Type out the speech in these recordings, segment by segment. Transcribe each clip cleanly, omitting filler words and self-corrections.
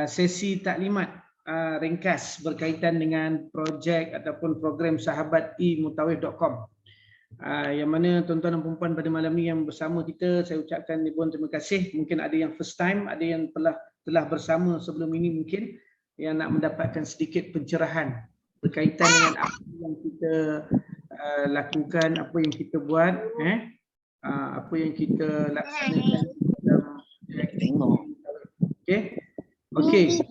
sesi taklimat ringkas berkaitan dengan projek ataupun program sahabat imutawif.com. Yang mana tuan-tuan dan puan-puan pada malam ni yang bersama kita, saya ucapkan ribuan terima kasih. Mungkin ada yang first time, ada yang telah bersama sebelum ini mungkin, yang nak mendapatkan sedikit pencerahan berkaitan dengan apa yang kita lakukan, apa yang kita buat, apa yang kita laksanakan dalam okey.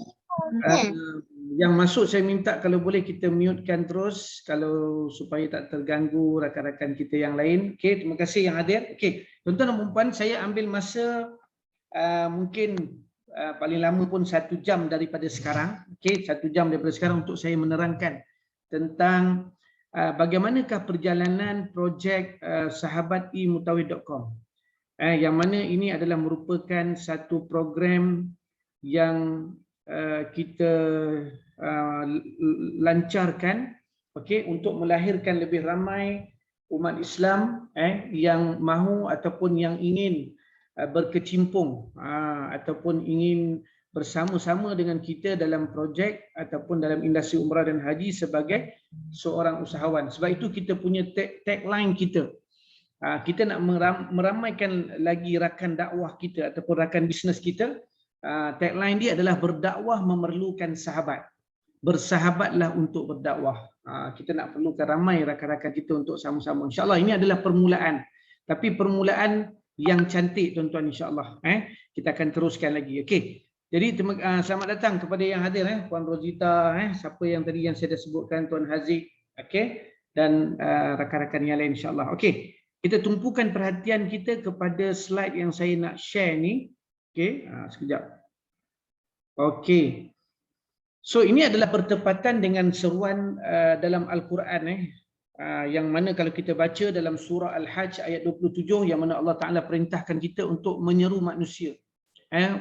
Yang masuk saya minta kalau boleh kita mutekan terus kalau supaya tak terganggu rakan-rakan kita yang lain. Okey, terima kasih yang hadir. Okey, tuan-tuan dan puan-puan, saya ambil masa mungkin paling lama pun 1 jam daripada sekarang. Okey, 1 jam daripada sekarang untuk saya menerangkan tentang bagaimanakah perjalanan projek sahabat imutawif.com. Yang mana ini adalah merupakan satu program yang kita lancarkan, okey, untuk melahirkan lebih ramai umat Islam yang mahu ataupun yang ingin berkecimpung ataupun ingin bersama-sama dengan kita dalam projek ataupun dalam industri umrah dan haji sebagai seorang usahawan. Sebab itu kita punya tagline kita. Kita nak meramaikan lagi rakan dakwah kita ataupun rakan bisnes kita. Tagline dia adalah berdakwah memerlukan sahabat. Bersahabatlah untuk berdakwah. Kita nak perlukan ramai rakan-rakan kita untuk sama-sama. InsyaAllah ini adalah permulaan. Tapi permulaan yang cantik tuan-tuan, insyaAllah. Kita akan teruskan lagi. Okey. Jadi selamat datang kepada yang hadir. Puan Rosita, siapa yang tadi yang saya dah sebutkan, Tuan Haziq, okey, dan rakan-rakan yang lain insyaAllah. Okey. Kita tumpukan perhatian kita kepada slide yang saya nak share ni. Okey, sekejap. Okey. So ini adalah bertepatan dengan seruan dalam Al-Quran yang mana kalau kita baca dalam surah Al-Hajj ayat 27 yang mana Allah Taala perintahkan kita untuk menyeru manusia.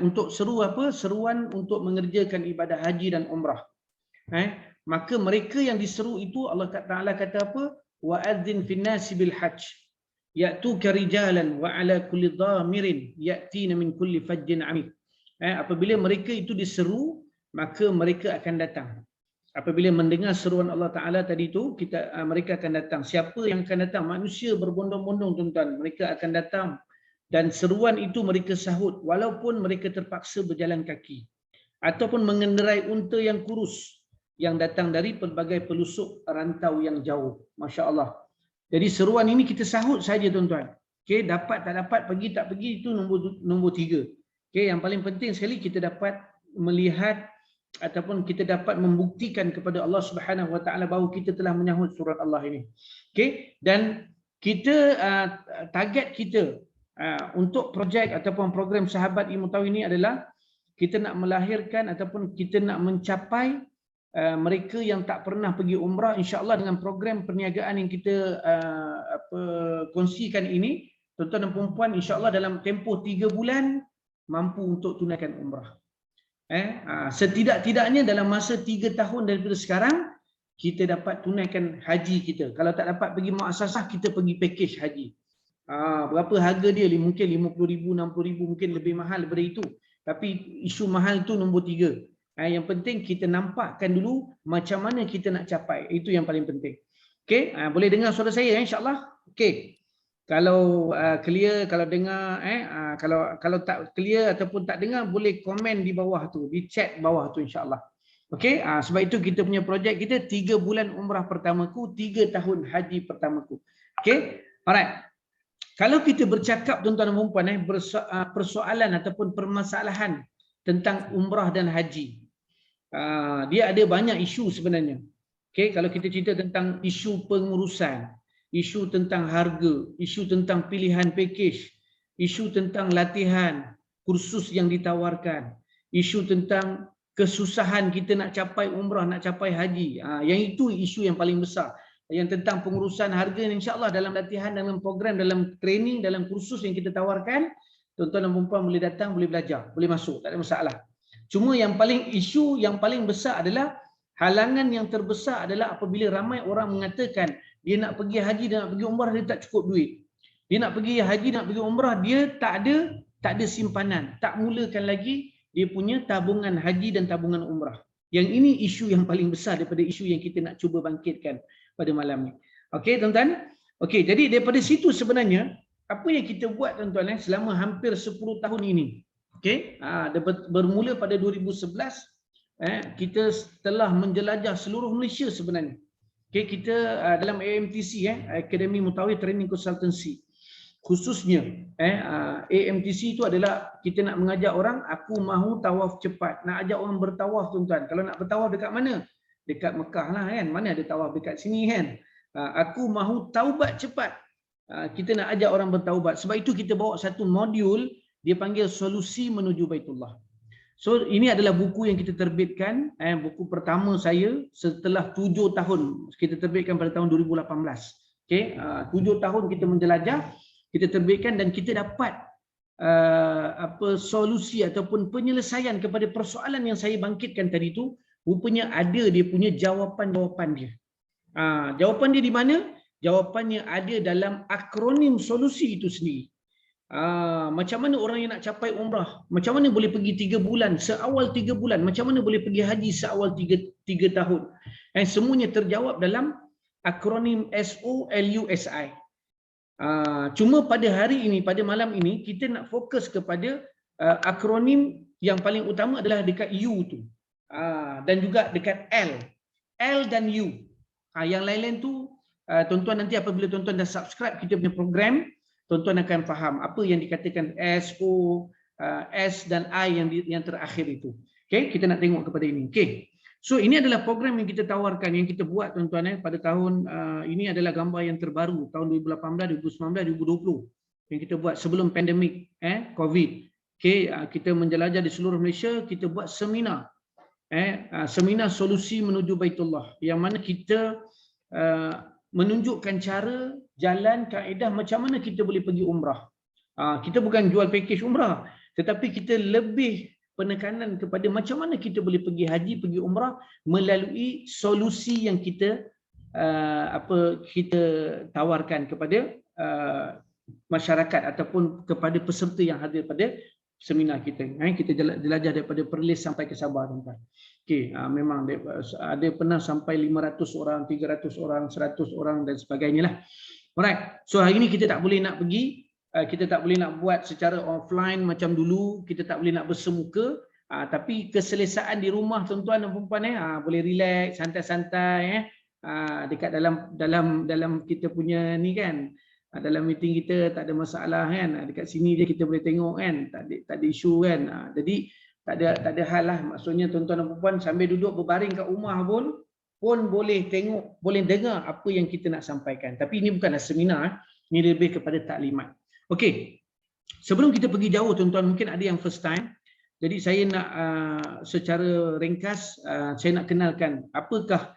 Untuk seru apa? Seruan untuk mengerjakan ibadah haji dan umrah. Maka mereka yang diseru itu Allah Taala kata apa? Wa adzin fin nasi bil hajj ya'tuka rijalan wa ala kulli dhamirin ya'tina min kulli fajjin 'amik. Apabila mereka itu diseru, maka mereka akan datang. Apabila mendengar seruan Allah Taala tadi itu, mereka akan datang. Siapa yang akan datang? Manusia berbondong-bondong tuan-tuan. Mereka akan datang dan seruan itu mereka sahut walaupun mereka terpaksa berjalan kaki ataupun mengendarai unta yang kurus yang datang dari pelbagai pelusuk rantau yang jauh. Masya-Allah. Jadi seruan ini kita sahut saja tuan-tuan. Okey, dapat tak dapat, pergi tak pergi, itu nombor 3. Okey, yang paling penting sekali kita dapat melihat ataupun kita dapat membuktikan kepada Allah Subhanahu Wa Taala bahawa kita telah menyahut surat Allah ini. Okey, dan kita target kita untuk projek ataupun program sahabat imutawif ini adalah kita nak melahirkan ataupun kita nak mencapai mereka yang tak pernah pergi umrah, insya-Allah dengan program perniagaan yang kita kongsikan ini, tuan-tuan dan puan-puan, insya-Allah dalam tempoh 3 bulan mampu untuk tunaikan umrah. Setidak-tidaknya dalam masa 3 tahun daripada sekarang kita dapat tunaikan haji kita. Kalau tak dapat pergi muassasah, kita pergi package haji. Berapa harga dia? Mungkin 50,000, 60,000, mungkin lebih mahal daripada itu. Tapi isu mahal tu nombor 3. Yang penting kita nampakkan dulu macam mana kita nak capai. Itu yang paling penting. Okey, boleh dengar suara saya insya-Allah? Okey. Kalau clear, kalau dengar kalau tak clear ataupun tak dengar, boleh komen di bawah tu, di chat bawah tu insya-Allah. Okey, sebab itu kita punya projek kita 3 bulan umrah pertamaku, 3 tahun haji pertamaku. Okey. Alright. Kalau kita bercakap tuan-tuan dan puan-puan persoalan ataupun permasalahan tentang umrah dan haji, dia ada banyak isu sebenarnya. Okey, kalau kita cerita tentang isu pengurusan, isu tentang harga, isu tentang pilihan package, isu tentang latihan, kursus yang ditawarkan, isu tentang kesusahan kita nak capai umrah, nak capai haji. Yang itu isu yang paling besar. Yang tentang pengurusan harga, insya-Allah dalam latihan, dalam program, dalam training, dalam kursus yang kita tawarkan, tuan-tuan dan puan-puan boleh datang, boleh belajar, boleh masuk, tak ada masalah. Cuma yang paling isu yang paling besar adalah halangan yang terbesar adalah apabila ramai orang mengatakan dia nak pergi haji, dia nak pergi umrah, dia tak cukup duit. Dia nak pergi haji, nak pergi umrah, dia tak ada simpanan, tak mulakan lagi dia punya tabungan haji dan tabungan umrah. Yang ini isu yang paling besar daripada isu yang kita nak cuba bangkitkan pada malam ni. Okey tuan-tuan. Okey, jadi daripada situ sebenarnya apa yang kita buat tuan-tuan selama hampir 10 tahun ini. Okey, bermula pada 2011 kita telah menjelajah seluruh Malaysia sebenarnya. Okey, kita dalam AMTC Academy Mutawif Training Consultancy khususnya AMTC itu adalah kita nak mengajak orang, aku mahu tawaf cepat, nak ajak orang bertawaf tuan-tuan. Kalau nak bertawaf dekat mana? Dekat Mekah lah kan, mana ada tawaf dekat sini kan. Aku mahu taubat cepat, kita nak ajak orang bertaubat. Sebab itu kita bawa satu modul, dia panggil Solusi Menuju Baitullah. So ini adalah buku yang kita terbitkan, buku pertama saya setelah 7 tahun. Kita terbitkan pada tahun 2018. Okay, 7 tahun kita menjelajah, kita terbitkan dan kita dapat solusi ataupun penyelesaian kepada persoalan yang saya bangkitkan tadi tu. Rupanya ada dia punya jawapan-jawapan dia. Jawapan dia di mana? Jawapannya ada dalam akronim solusi itu sendiri. Macam mana orang yang nak capai umrah, macam mana boleh pergi 3 bulan, seawal 3 bulan, macam mana boleh pergi haji seawal 3 tahun. Semuanya terjawab dalam akronim SOLUSI. Cuma pada hari ini, pada malam ini, kita nak fokus kepada akronim yang paling utama adalah dekat U tu, dan juga dekat L dan U. Yang lain-lain tu tuan-tuan nanti apabila tuan-tuan dah subscribe kita punya program, tuan-tuan akan faham apa yang dikatakan S, O, S dan I yang terakhir itu. Okay, kita nak tengok kepada ini. Okay. So ini adalah program yang kita tawarkan, yang kita buat tuan-tuan pada tahun ini adalah gambar yang terbaru tahun 2018, 2019, 2020 yang kita buat sebelum pandemik COVID. Okay, kita menjelajah di seluruh Malaysia, kita buat seminar. Seminar Solusi Menuju Baitullah yang mana kita menunjukkan cara, jalan, kaedah macam mana kita boleh pergi umrah. Kita bukan jual package umrah, tetapi kita lebih penekanan kepada macam mana kita boleh pergi haji, pergi umrah melalui solusi yang kita kita tawarkan kepada masyarakat ataupun kepada peserta yang hadir pada seminar kita. Kita jelajah daripada Perlis sampai ke Sabah tuan-tuan. Okey, memang ada pernah sampai 500 orang, 300 orang, 100 orang dan sebagainya lah. Alright. So hari ini kita tak boleh nak pergi, kita tak boleh nak buat secara offline macam dulu, kita tak boleh nak bersemuka, tapi keselesaan di rumah tuan-tuan dan puan-puan boleh relax, santai-santai dekat dalam kita punya ni kan. Dalam meeting kita tak ada masalah kan, dekat sini je kita boleh tengok kan, tak ada isu kan. Jadi tak ada hal lah, maksudnya tuan-tuan dan puan-puan sambil duduk berbaring kat rumah pun boleh tengok, boleh dengar apa yang kita nak sampaikan. Tapi ini bukanlah seminar, ini lebih kepada taklimat. Okey, sebelum kita pergi jauh tuan-tuan, mungkin ada yang first time. Jadi saya nak secara ringkas saya nak kenalkan apakah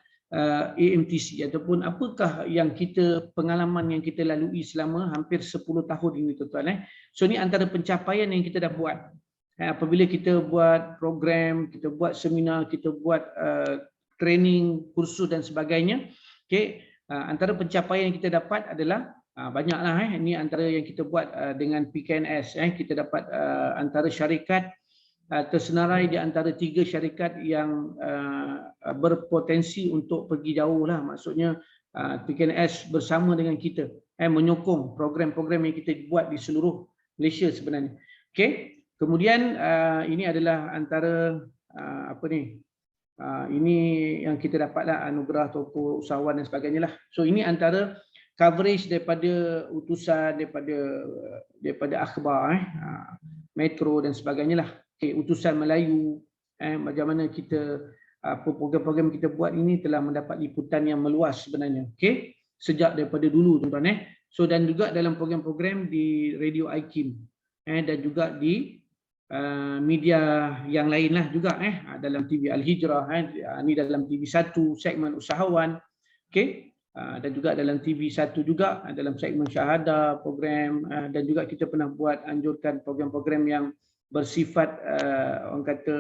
AMTC ataupun apakah yang pengalaman yang kita lalui selama hampir 10 tahun ini tuan-tuan. So ni antara pencapaian yang kita dah buat. Apabila kita buat program, kita buat seminar, kita buat training, kursus dan sebagainya. Okey, antara pencapaian yang kita dapat adalah banyaklah. Ini antara yang kita buat dengan PKNS. Kita dapat antara syarikat tersenarai di antara 3 syarikat yang berpotensi untuk pergi jauh lah. Maksudnya PKNS bersama dengan kita menyokong program-program yang kita buat di seluruh Malaysia sebenarnya. Okey. Kemudian ini adalah antara ini yang kita dapatlah anugerah tokoh usahawan dan sebagainya lah. So ini antara coverage daripada utusan, daripada akhbar, metro dan sebagainya lah. Okay, utusan Melayu, macam mana kita program-program kita buat ini telah mendapat liputan yang meluas sebenarnya. Okay, sejak daripada dulu tuan-tuan. So dan juga dalam program-program di Radio IKIM dan juga di media yang lain lah juga dalam TV Al-Hijrah, ni dalam TV1 segmen usahawan. Okay. Dan juga dalam TV1 juga dalam segmen syahadah program, dan juga kita pernah buat anjurkan program-program yang bersifat orang kata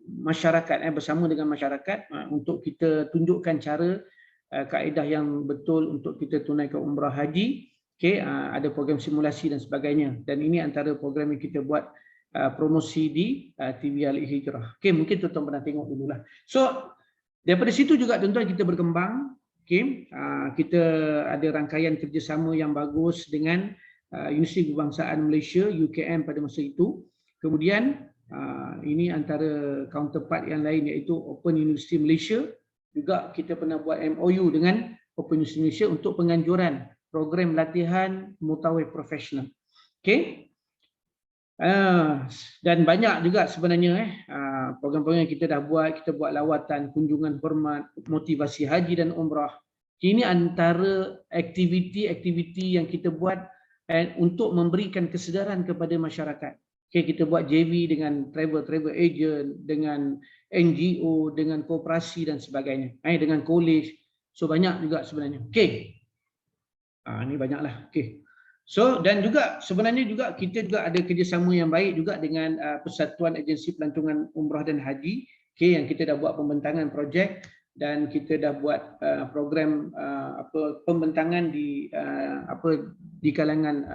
masyarakat, bersama dengan masyarakat untuk kita tunjukkan cara kaedah yang betul untuk kita tunaikan umrah haji. Okay, ada program simulasi dan sebagainya, dan ini antara program yang kita buat promosi di TV Al-Hijrah. Okey, mungkin tuan-tuan pernah tengok dululah. So daripada situ juga tuan-tuan kita berkembang. Okey, kita ada rangkaian kerjasama yang bagus dengan Universiti Kebangsaan Malaysia UKM pada masa itu. Kemudian ini antara counterpart yang lain iaitu Open University Malaysia. Juga kita pernah buat MOU dengan Open University Malaysia untuk penganjuran program latihan mutawif profesional. Okey. Dan banyak juga sebenarnya program-program yang kita dah buat. Kita buat lawatan, kunjungan hormat, motivasi haji dan umrah. Ini antara aktiviti-aktiviti yang kita buat untuk memberikan kesedaran kepada masyarakat. Okay, kita buat JV dengan travel agent, dengan NGO, dengan koperasi dan sebagainya. Dengan college. So banyak juga sebenarnya. Okay. Ini banyaklah. Okay. So dan juga sebenarnya juga kita juga ada kerjasama yang baik juga dengan Persatuan Agensi Pelancongan Umrah dan Haji. Okay, yang kita dah buat pembentangan projek dan kita dah buat program pembentangan di di kalangan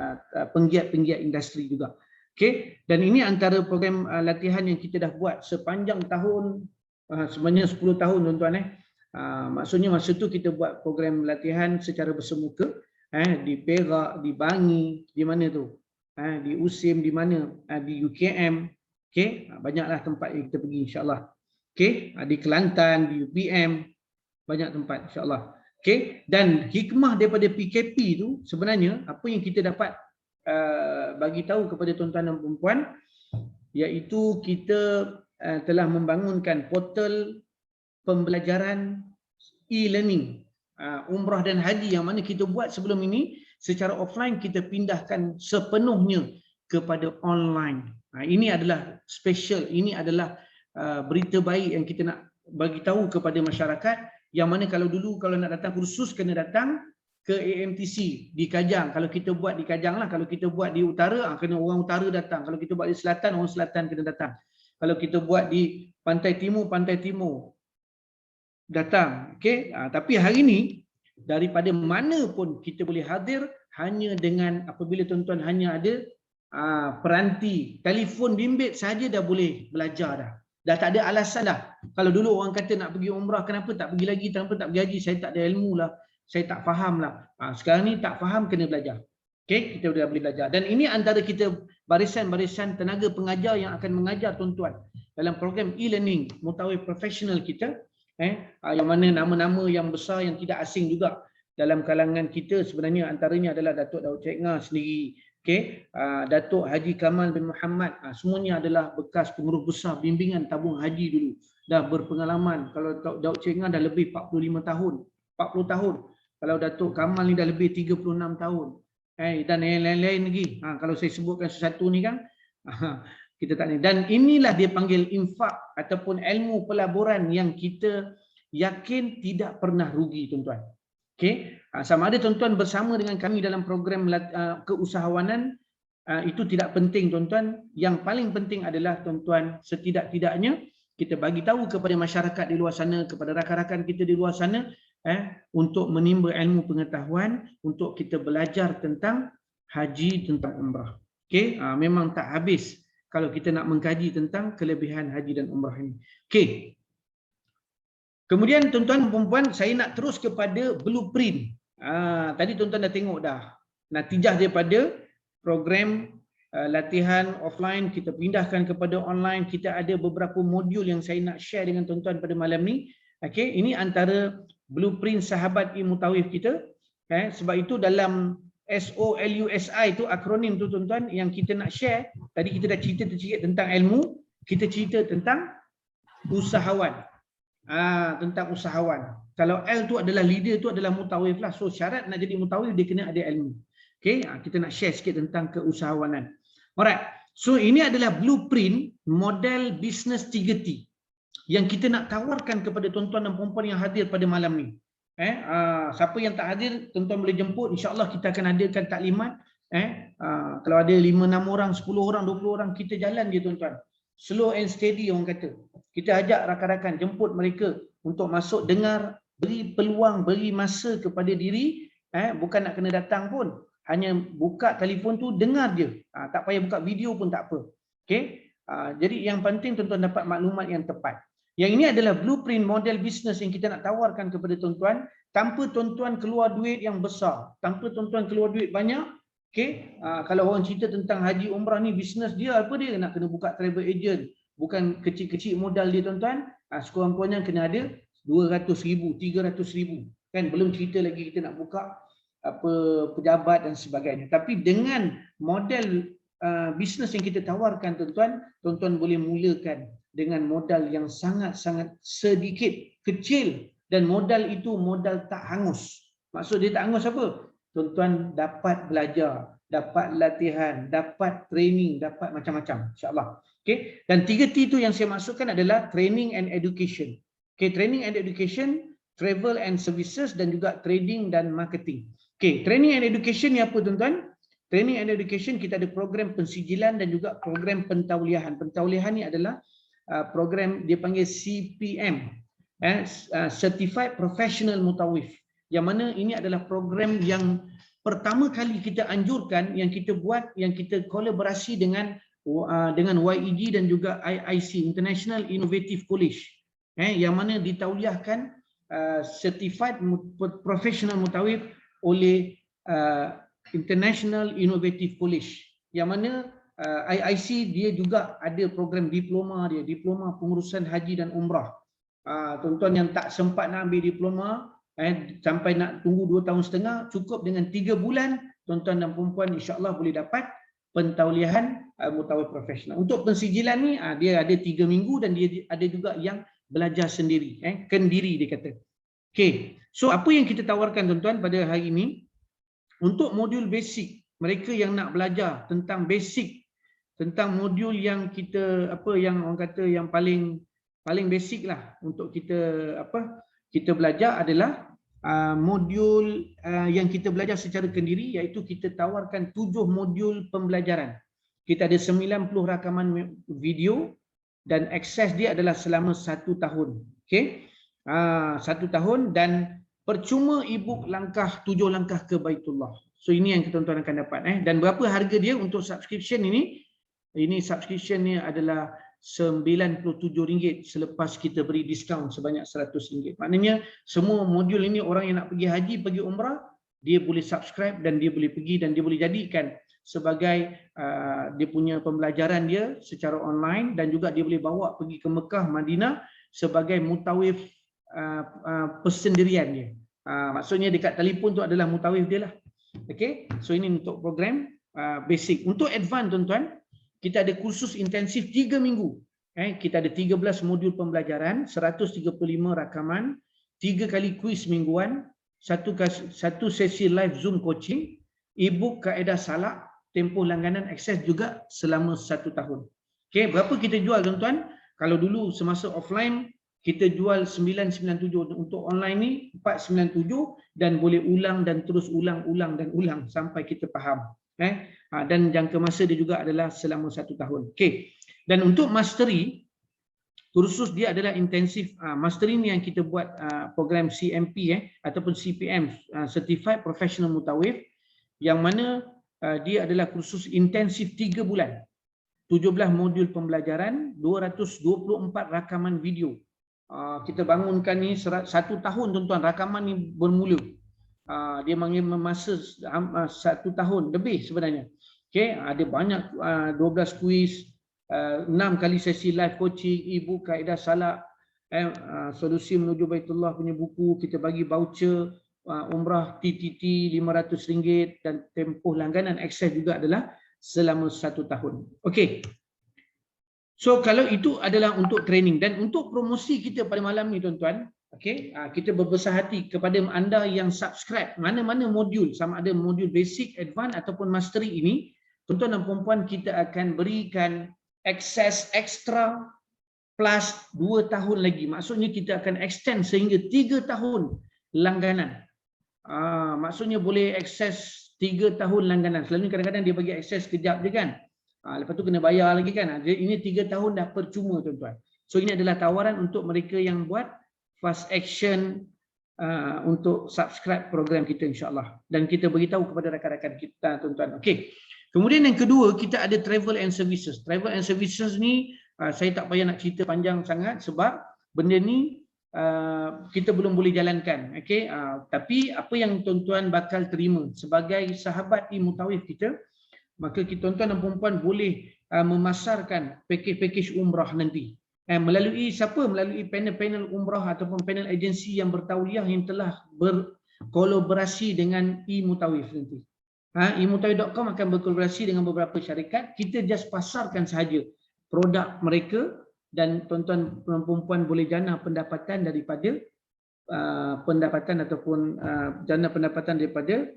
penggiat-penggiat industri juga. Okay, dan ini antara program latihan yang kita dah buat sepanjang tahun, sebenarnya 10 tahun tuan-tuan. Maksudnya masa tu kita buat program latihan secara bersemuka. Di Perak, di Bangi, di mana tu? Di USIM, di mana? Di UKM. Okey, banyaklah tempat yang kita pergi insya-Allah. Okey, di Kelantan, di UPM, banyak tempat insya-Allah. Okey, dan hikmah daripada PKP tu sebenarnya apa yang kita dapat bagi tahu kepada tuan-tuan dan puan-puan iaitu kita telah membangunkan portal pembelajaran e-learning umrah dan haji yang mana kita buat sebelum ini secara offline, kita pindahkan sepenuhnya kepada online. Ini adalah special, ini adalah berita baik yang kita nak bagi tahu kepada masyarakat, yang mana kalau dulu kalau nak datang kursus kena datang ke AMTC di Kajang. Kalau kita buat di Kajang lah, kalau kita buat di utara kena orang utara datang, kalau kita buat di selatan orang selatan kena datang, kalau kita buat di pantai timur datang. Okey, tapi hari ini daripada mana pun kita boleh hadir hanya dengan apabila tuan-tuan hanya ada peranti telefon bimbit saja dah boleh belajar dah. Dah tak ada alasan dah. Kalau dulu orang kata nak pergi umrah, kenapa tak pergi lagi, kenapa tak pergi haji, saya tak ada ilmu lah, saya tak faham lah. Sekarang ni tak faham kena belajar. Okey, kita dah boleh belajar. Dan ini antara kita barisan-barisan tenaga pengajar yang akan mengajar tuan-tuan dalam program e-learning mutawif profesional kita. Yang mana nama-nama yang besar yang tidak asing juga dalam kalangan kita sebenarnya antaranya adalah Datuk Daud Cik Ngah sendiri, okay? Datuk Haji Kamal bin Muhammad, semuanya adalah bekas pengurus besar bimbingan tabung haji dulu, dah berpengalaman. Kalau Daud Cik Ngah dah lebih 45 tahun, 40 tahun. Kalau Datuk Kamal ni dah lebih 36 tahun. Dan yang lain-lain lagi. Kalau saya sebutkan sesuatu ni kan kita tak ni. Dan inilah dia panggil infak ataupun ilmu pelaburan yang kita yakin tidak pernah rugi tuan-tuan. Okey, sama ada tuan-tuan bersama dengan kami dalam program keusahawanan, itu tidak penting tuan-tuan. Yang paling penting adalah tuan-tuan setidak-tidaknya kita bagi tahu kepada masyarakat di luar sana, kepada rakan-rakan kita di luar sana, untuk menimba ilmu pengetahuan, untuk kita belajar tentang haji, tentang umrah. Okey, memang tak habis kalau kita nak mengkaji tentang kelebihan haji dan umrah ini. Okey. Kemudian tuan-tuan dan puan-puan, saya nak terus kepada blueprint. Tadi tuan-tuan dah tengok dah. Natijah daripada program latihan offline kita pindahkan kepada online. Kita ada beberapa modul yang saya nak share dengan tuan-tuan pada malam ni. Okey, ini antara blueprint sahabat e-mutawif kita. Sebab itu dalam SOLUSI itu akronim tu tuan-tuan yang kita nak share. Tadi kita dah cerita sedikit tentang ilmu, kita cerita tentang usahawan. Tentang usahawan. Kalau L tu adalah leader, tu adalah mutawif lah. So syarat nak jadi mutawif dia kena ada ilmu. Okey, kita nak share sikit tentang keusahawanan. Alright. So ini adalah blueprint model bisnes 3T yang kita nak tawarkan kepada tuan-tuan dan puan-puan yang hadir pada malam ni. Siapa yang tak hadir, tuan-tuan boleh jemput. InsyaAllah kita akan adakan taklimat. Kalau ada 5-6 orang, 10 orang, 20 orang, kita jalan je tuan-tuan. Slow and steady orang kata. Kita ajak rakan-rakan, jemput mereka untuk masuk, dengar, beri peluang, beri masa kepada diri. Bukan nak kena datang pun. Hanya buka telefon tu, dengar je. Tak payah buka video pun tak apa. Okey. Jadi yang penting tuan-tuan dapat maklumat yang tepat. Yang ini adalah blueprint model bisnes yang kita nak tawarkan kepada tuan-tuan tanpa tuan-tuan keluar duit yang besar, tanpa tuan-tuan keluar duit banyak. Okey. Kalau orang cerita tentang haji umrah ni bisnes dia apa dia nak kena buka travel agent, bukan kecil-kecil modal dia tuan-tuan. Sekurang-kurangnya kena ada 200,000, 300,000. Kan belum cerita lagi kita nak buka apa pejabat dan sebagainya. Tapi dengan model bisnes yang kita tawarkan tuan-tuan, tuan-tuan boleh mulakan dengan modal yang sangat-sangat sedikit, kecil, dan modal itu modal tak hangus. Maksud dia tak hangus apa? Tuan-tuan dapat belajar, dapat latihan, dapat training, dapat macam-macam, insya-Allah. Okey, dan 3T itu yang saya maksudkan adalah training and education. Okey, training and education, travel and services, dan juga trading dan marketing. Okey, training and education ni apa tuan-tuan? Training and education kita ada program pensijilan dan juga program pentauliahan. Pentauliahan ni adalah program dia panggil CPM, Certified Professional Mutawif. Yang mana ini adalah program yang pertama kali kita anjurkan, yang kita buat, yang kita kolaborasi dengan YEG dan juga IIC, International Innovative College. Yang mana ditauliahkan Certified Professional Mutawif oleh International Innovative College, yang mana IIC dia juga ada program diploma dia, diploma pengurusan haji dan umrah. Tuan-tuan yang tak sempat nak ambil diploma, sampai nak tunggu 2 tahun setengah, cukup dengan 3 bulan, tuan-tuan dan perempuan insya-Allah boleh dapat pentauliahan mutawif profesional. Untuk pensijilan ni dia ada 3 minggu dan dia ada juga yang belajar sendiri, kendiri dia kata. Okey, so apa yang kita tawarkan tuan-tuan pada hari ini? Untuk modul basic, mereka yang nak belajar tentang basic, tentang modul yang kita yang orang kata yang paling basic lah untuk kita belajar adalah modul yang kita belajar secara kendiri, iaitu kita tawarkan 7 modul pembelajaran. Kita ada 90 rakaman video dan akses dia adalah selama 1 tahun. Okey. 1 tahun dan percuma e-book 7 langkah ke Baitullah. So ini yang tuan-tuan akan dapat. Dan berapa harga dia untuk subscription ini? Ini subscription ni adalah RM97 selepas kita beri diskaun sebanyak RM100. Maknanya semua modul ini orang yang nak pergi haji, pergi umrah, dia boleh subscribe dan dia boleh pergi dan dia boleh jadikan sebagai dia punya pembelajaran dia secara online, dan juga dia boleh bawa pergi ke Mekah, Madinah sebagai mutawif persendirian dia. Maksudnya dekat telefon tu adalah mutawif dia lah. Okey, so ini untuk program basic. Untuk advance tuan-tuan, kita ada kursus intensif 3 minggu. Kita ada 13 modul pembelajaran, 135 rakaman, 3 kali kuis mingguan, satu sesi live Zoom coaching, e-book kaedah salak, tempoh langganan akses juga selama 1 tahun. Okey, berapa kita jual tuan-tuan? Kalau dulu semasa offline kita jual 997, untuk online ni 497, dan boleh ulang dan terus ulang dan ulang sampai kita faham. Dan jangka masa dia juga adalah selama 1 tahun. Okey. Dan untuk mastery, kursus dia adalah intensif. Mastery ni yang kita buat program CMP ataupun CPM, Certified Professional Mutawif, yang mana dia adalah kursus intensif 3 bulan. 17 modul pembelajaran, 224 rakaman video. Kita bangunkan ni 1 tahun tuan-tuan, rakaman ni bermula. Dia masa 1 tahun lebih sebenarnya. Okey, ada banyak 12 kuis, 6 kali sesi live coaching, e-book kaedah salak, solusi menuju Baitullah punya buku, kita bagi voucher umrah TTT RM500 dan tempoh langganan akses juga adalah selama 1 tahun. Okey. So kalau itu adalah untuk training, dan untuk promosi kita pada malam ni tuan-tuan, okey, kita berbesar hati kepada anda yang subscribe mana-mana modul, sama ada modul basic, advance ataupun mastery ini, tuan-tuan dan puan-puan, kita akan berikan akses ekstra plus 2 tahun lagi. Maksudnya kita akan extend sehingga 3 tahun langganan. Maksudnya boleh akses 3 tahun langganan. Selalunya kadang-kadang dia bagi akses kejap je kan. Lepas tu kena bayar lagi kan. Ini 3 tahun dah percuma tuan-tuan. So ini adalah tawaran untuk mereka yang buat fast action untuk subscribe program kita insya-Allah. Dan kita beritahu kepada rakan-rakan kita tuan-tuan. Okey. Kemudian yang kedua, kita ada travel and services. Travel and services ni saya tak payah nak cerita panjang sangat sebab benda ni kita belum boleh jalankan. Okey, tapi apa yang tuan-tuan bakal terima sebagai sahabat e-Mutawif kita, maka kita tuan-tuan dan puan-puan boleh memasarkan pakej-pakej umrah nanti. Melalui siapa? Melalui panel-panel umrah ataupun panel agensi yang bertauliah yang telah berkolaborasi dengan e-Mutawif nanti. e-Mutawif.com akan berkolaborasi dengan beberapa syarikat. Kita just pasarkan sahaja produk mereka dan tuan-tuan dan puan-puan boleh jana pendapatan daripada pendapatan ataupun jana pendapatan daripada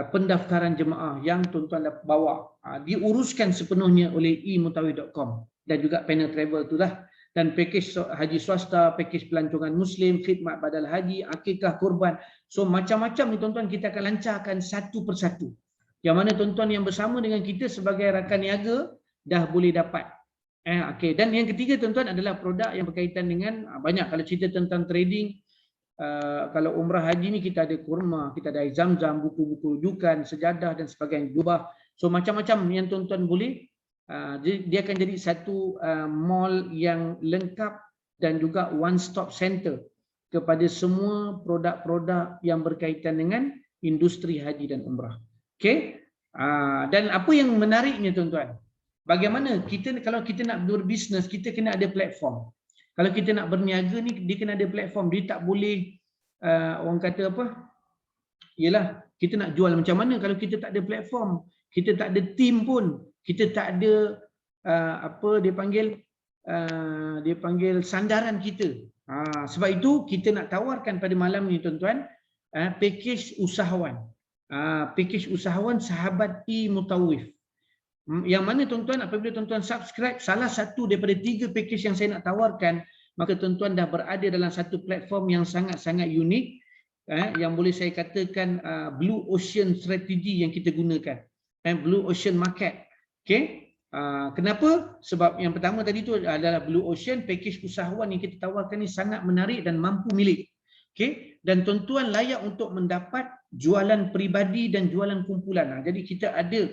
pendaftaran jemaah yang tuan-tuan dah bawa. Diuruskan sepenuhnya oleh e-Mutawif.com dan juga panel travel itulah. Dan pakej haji swasta, pakej pelancongan muslim, khidmat badal haji, akikah, kurban. So macam-macam ni tuan-tuan kita akan lancarkan satu persatu. Yang mana tuan-tuan yang bersama dengan kita sebagai rakan niaga dah boleh dapat. Okay. Dan yang ketiga tuan-tuan adalah produk yang berkaitan dengan banyak. Kalau cerita tentang trading, kalau umrah haji ni kita ada kurma, kita ada air zam-zam, buku-buku rujukan, sejadah dan sebagainya, jubah. So macam-macam yang tuan-tuan boleh. Dia akan jadi satu mall yang lengkap dan juga one stop center kepada semua produk-produk yang berkaitan dengan industri haji dan umrah. Okey. Dan apa yang menariknya tuan-tuan? Bagaimana kita kalau kita nak berbisnes, kita kena ada platform. Kalau kita nak berniaga ni dia kena ada platform. Dia tak boleh orang kata apa? Yalah, kita nak jual macam mana kalau kita tak ada platform, kita tak ada team pun. Kita tak ada apa dia panggil sandaran kita. Sebab itu kita nak tawarkan pada malam ni tuan-tuan pakej usahawan. Pakej usahawan sahabat e-Mutawif. Yang mana tuan-tuan apabila tuan-tuan subscribe salah satu daripada 3 pakej yang saya nak tawarkan, maka tuan-tuan dah berada dalam satu platform yang sangat-sangat unik, yang boleh saya katakan blue ocean strategy yang kita gunakan. Blue ocean market. Okey. Kenapa? Sebab yang pertama tadi tu adalah blue ocean, pakej usahawan yang kita tawarkan ni sangat menarik dan mampu milik. Okey. Dan tuan-tuan layak untuk mendapat jualan peribadi dan jualan kumpulan. Jadi kita ada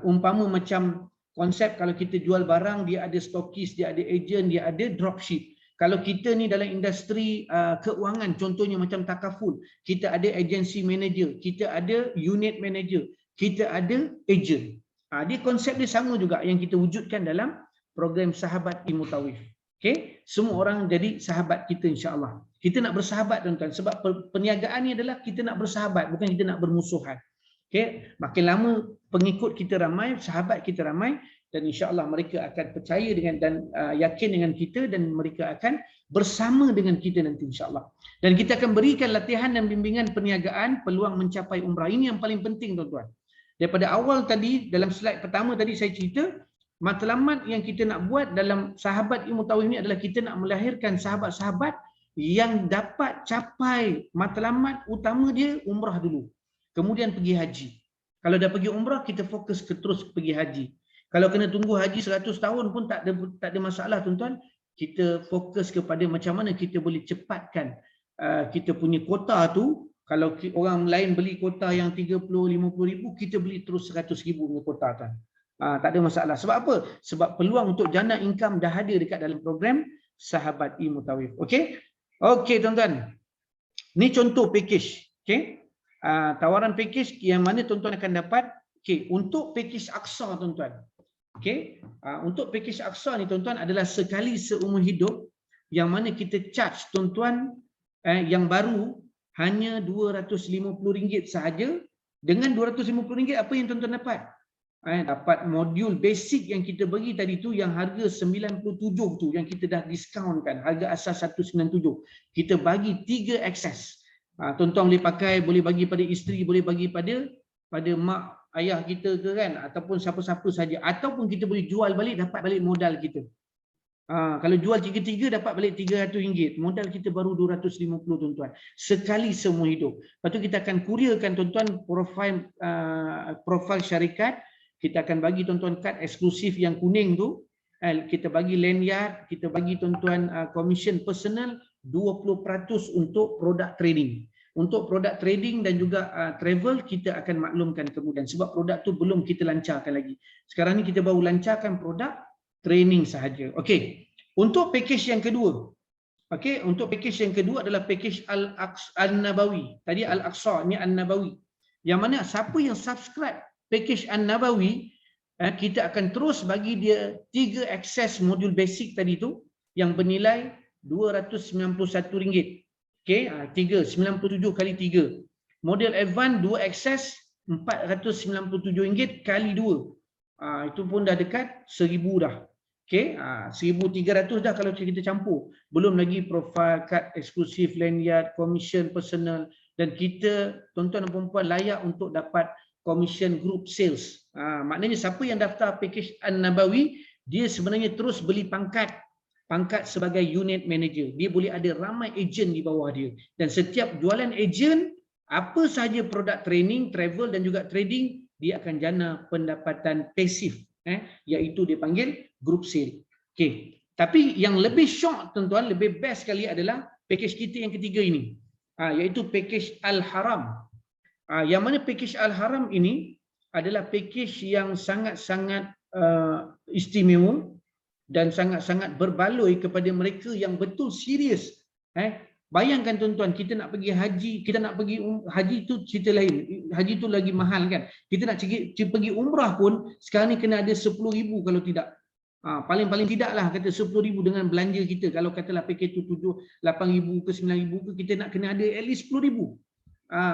umpama macam konsep kalau kita jual barang, dia ada stokis, dia ada ejen, dia ada dropship. Kalau kita ni dalam industri keuangan, contohnya macam takaful, kita ada agency manager, kita ada unit manager, kita ada ejen. Dia konsep dia sama juga yang kita wujudkan dalam program Sahabat e-Mutawif. Okey, semua orang jadi sahabat kita insya-Allah. Kita nak bersahabat tuan-tuan sebab perniagaan ni adalah kita nak bersahabat, bukan kita nak bermusuhan. Okey, makin lama pengikut kita ramai, sahabat kita ramai dan insya-Allah mereka akan percaya dengan dan yakin dengan kita dan mereka akan bersama dengan kita nanti insya-Allah. Dan kita akan berikan latihan dan bimbingan perniagaan peluang mencapai umrah. Ini yang paling penting tuan-tuan. Daripada awal tadi, dalam slide pertama tadi saya cerita, matlamat yang kita nak buat dalam Sahabat e-Mutawif ini adalah kita nak melahirkan sahabat-sahabat yang dapat capai matlamat utama dia umrah dulu. Kemudian pergi haji. Kalau dah pergi umrah, kita fokus terus pergi haji. Kalau kena tunggu haji 100 tahun pun tak ada masalah tuan-tuan. Kita fokus kepada macam mana kita boleh cepatkan kita punya kota tu. Kalau orang lain beli kota yang 30-50 ribu, kita beli terus 100 ribu punya kota kan. Tak ada masalah. Sebab apa? Sebab peluang untuk jana income dah ada dekat dalam program Sahabat e-Mutawif. Okey? Okey tuan-tuan. Ni contoh pakej. Okey? Tawaran pakej yang mana tuan-tuan akan dapat. Okey, untuk pakej Aqsa tuan-tuan. Okey? Untuk pakej Aqsa ni tuan-tuan adalah sekali seumur hidup yang mana kita charge tuan-tuan yang baru hanya RM250 sahaja. Dengan RM250 apa yang tuan-tuan dapat? Dapat modul basic yang kita bagi tadi tu yang harga 97 tu yang kita dah discountkan. Harga asas 197. Kita bagi 3 akses. Tuan-tuan boleh pakai, boleh bagi pada isteri, boleh bagi pada mak ayah kita ke kan, ataupun siapa-siapa saja, ataupun kita boleh jual balik, dapat balik modal kita. Kalau jual 3 dapat balik RM300, modal kita baru 250 tuan-tuan. Sekali seumur hidup. Lepas tu kita akan kurierkan tuan-tuan profil syarikat. Kita akan bagi tuan-tuan kad eksklusif yang kuning tu. Kita bagi lanyard, kita bagi tuan-tuan commission personal 20% untuk produk trading. Untuk produk trading dan juga travel kita akan maklumkan kemudian sebab produk tu belum kita lancarkan lagi. Sekarang ni kita baru lancarkan produk training sahaja. Okey. Untuk package yang kedua. Okey, untuk package yang kedua adalah package Al-Nabawi. Tadi Al-Aqsa, ni Al-Nabawi. Yang mana siapa yang subscribe package Al-Nabawi, kita akan terus bagi dia 3 akses modul basic tadi tu yang bernilai RM291. Okey, 97 kali 3. Model advance 2 akses RM497 kali 2. Itu pun dah dekat 1000 dah. Okey, 1300 dah kalau kita campur. Belum lagi profile, kad eksklusif, lanyard, commission personal, dan kita tuan-tuan dan puan-puan layak untuk dapat commission group sales. Maknanya siapa yang daftar package An-Nabawi, dia sebenarnya terus beli pangkat sebagai unit manager. Dia boleh ada ramai ejen di bawah dia. Dan setiap jualan ejen, apa sahaja produk training, travel dan juga trading, dia akan jana pendapatan pasif. Iaitu dia panggil group sale. Okay. Tapi yang lebih syok tuan-tuan, lebih best sekali adalah package kita yang ketiga ini. Iaitu package Al-Haram. Yang mana package Al-Haram ini adalah package yang sangat-sangat istimewa dan sangat-sangat berbaloi kepada mereka yang betul serius. Bayangkan tuan-tuan, kita nak pergi haji, kita nak pergi haji tu cerita lain. Haji tu lagi mahal kan. Kita nak pergi umrah pun sekarang ni kena ada 10,000 kalau tidak. Paling-paling tidaklah kata 10,000 dengan belanja kita. Kalau katalah package tu 8,000 ke 9,000 ke, kita nak kena ada at least 10,000.